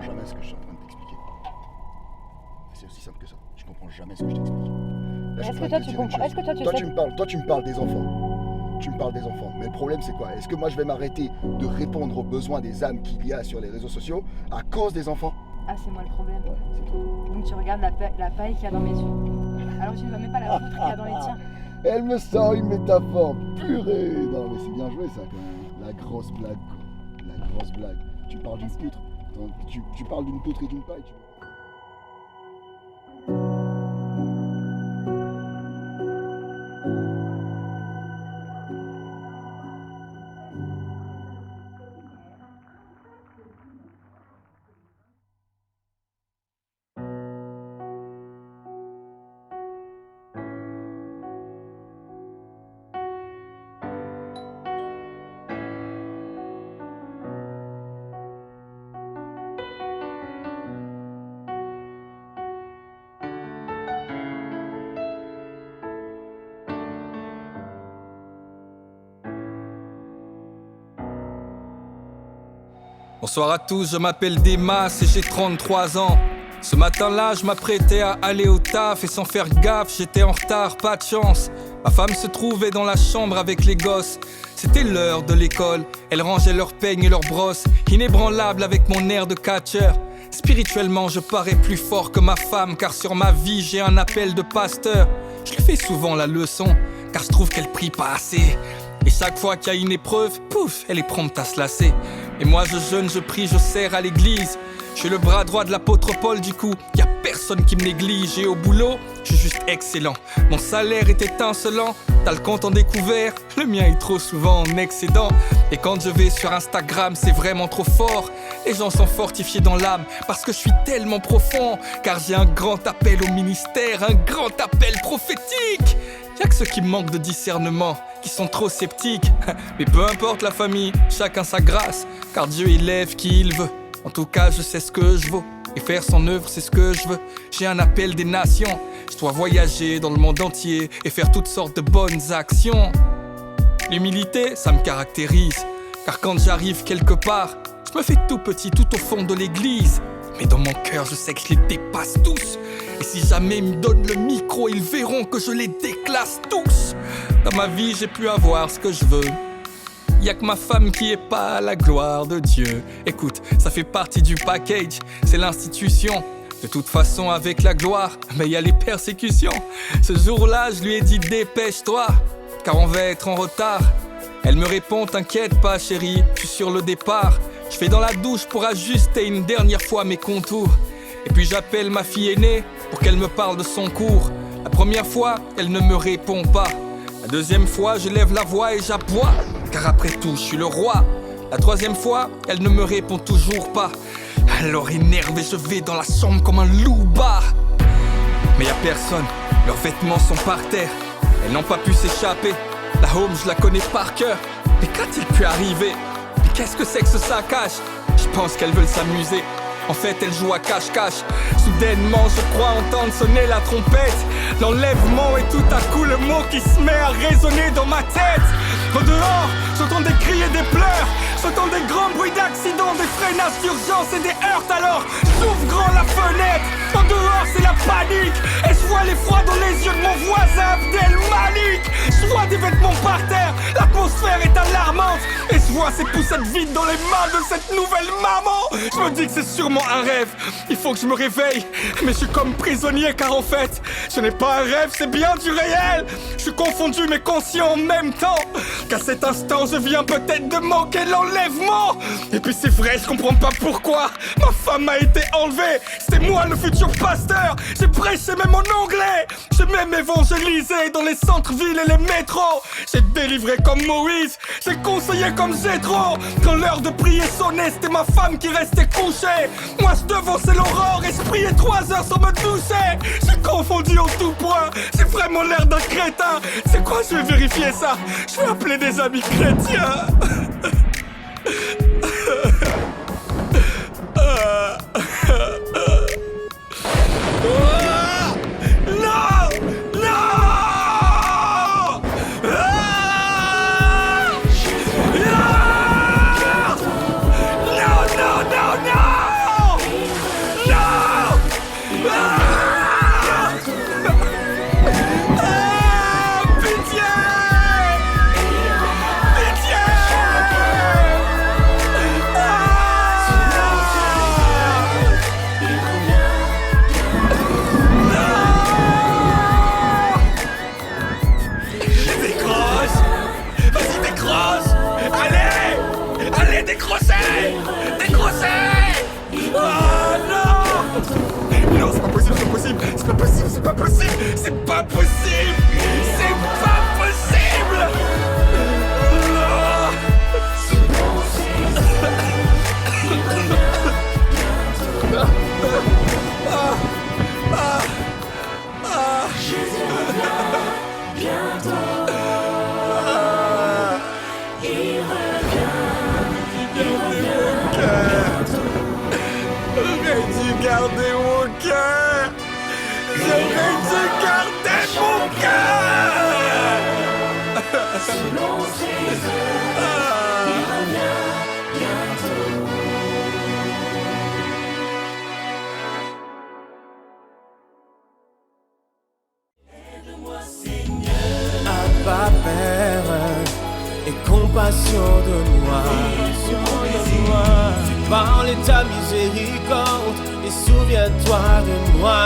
comprends jamais ce que je suis en train de t'expliquer. C'est aussi simple que ça. Je comprends jamais ce que je t'explique. Là, Est-ce que toi tu comprends? Est-ce que toi tu sais? Toi tu me parles des enfants. Tu me parles des enfants. Mais le problème c'est quoi? Est-ce que moi je vais m'arrêter de répondre aux besoins des âmes qu'il y a sur les réseaux sociaux à cause des enfants? Ah, c'est moi le problème. Ouais, c'est toi. Donc tu regardes la paille qu'il y a dans mes yeux. Alors tu ne vois même pas la poutre qu'il y a dans les tiens. Elle me sort une métaphore purée. Non mais c'est bien joué ça quand même. La grosse blague quoi. La grosse blague. Tu parles d'une poutre. Tu parles d'une poutre et d'une paille. Bonsoir à tous, je m'appelle Demas et j'ai 33 ans. Ce matin-là, je m'apprêtais à aller au taf et sans faire gaffe, j'étais en retard, pas de chance. Ma femme se trouvait dans la chambre avec les gosses. C'était l'heure de l'école, elle rangeait leurs peignes et leurs brosses, inébranlable avec mon air de catcheur. Spirituellement, je parais plus fort que ma femme, car sur ma vie, j'ai un appel de pasteur. Je lui fais souvent la leçon, car je trouve qu'elle prie pas assez. Et chaque fois qu'il y a une épreuve, pouf, elle est prompte à se lasser. Et moi je jeûne, je prie, je sers à l'église. Je suis le bras droit de l'apôtre Paul, du coup, y a personne qui me néglige. Et au boulot, je suis juste excellent. Mon salaire est étincelant, t'as le compte en découvert, le mien est trop souvent en excédent. Et quand je vais sur Instagram, c'est vraiment trop fort. Les gens sont fortifiés dans l'âme, parce que je suis tellement profond. Car j'ai un grand appel au ministère, un grand appel prophétique. Y'a que ceux qui manquent de discernement, qui sont trop sceptiques. Mais peu importe la famille, chacun sa grâce, car Dieu élève qui il veut. En tout cas, je sais ce que je vaux, et faire son œuvre, c'est ce que je veux. J'ai un appel des nations, je dois voyager dans le monde entier et faire toutes sortes de bonnes actions. L'humilité, ça me caractérise, car quand j'arrive quelque part, je me fais tout petit tout au fond de l'église. Mais dans mon cœur, je sais que je les dépasse tous. Et si jamais ils me donnent le micro, ils verront que je les déclasse tous. Dans ma vie, j'ai pu avoir ce que je veux. Y'a que ma femme qui est pas à la gloire de Dieu. Écoute, ça fait partie du package, c'est l'institution. De toute façon, avec la gloire, mais y a les persécutions. Ce jour-là, je lui ai dit dépêche-toi, car on va être en retard. Elle me répond t'inquiète pas chérie, je suis sur le départ. Je vais dans la douche pour ajuster une dernière fois mes contours. Et puis j'appelle ma fille aînée pour qu'elle me parle de son cours. La première fois, elle ne me répond pas. La deuxième fois, je lève la voix et j'aboie, car après tout, je suis le roi. La troisième fois, elle ne me répond toujours pas. Alors énervé, je vais dans la chambre comme un loup bas. Mais y a personne, leurs vêtements sont par terre. Elles n'ont pas pu s'échapper. La home, je la connais par cœur. Mais qu'a-t-il pu arriver? Mais qu'est-ce que c'est que ce saccage? Je pense qu'elles veulent s'amuser. En fait, elles jouent à cache-cache. Soudainement, je crois entendre sonner la trompette. L'enlèvement et tout à coup le mot qui se met à résonner dans ma tête. Au dehors, j'entends des cris et des pleurs. J'entends des grands bruits d'accidents, des freinages d'urgence et des heurts. Alors, j'ouvre grand la fenêtre. En dehors, c'est la panique. Et je vois l'effroi dans les yeux de mon voisin Abdel Malik. Je vois des vêtements par terre. L'atmosphère est alarmante. Et je vois ces poussettes vides dans les mains de cette nouvelle maman. Je me dis que c'est sûrement un rêve. Il faut que je me réveille. Mais je suis comme prisonnier car en fait, ce n'est pas un rêve, c'est bien du réel. Je suis confondu mais conscient en même temps. Qu'à cet instant, je viens peut-être de manquer l'enlèvement. Et puis c'est vrai, je comprends pas pourquoi ma femme a été enlevée. C'est moi le futur pasteur. J'ai prêché même en anglais. J'ai même évangélisé dans les centres-villes et les métros. J'ai délivré comme Moïse. J'ai conseillé comme Jétro. Quand l'heure de prier sonnait, c'était ma femme qui restait couchée. Moi je devançais l'aurore et je priais 3 heures sans me toucher. J'ai confondu en tout point. J'ai vraiment l'air d'un crétin. C'est quoi, je vais vérifier ça. Je vais appeler des amis chrétiens. C'est pas possible. C'est pas possible. J'aurais dû garder mon cœur. J'aurais dû garder mon cœur. Selon ses heures, il revient bientôt. Aide-moi, Seigneur. Abba Père, et compassion de moi. Fais parler ta miséricorde et souviens-toi de moi.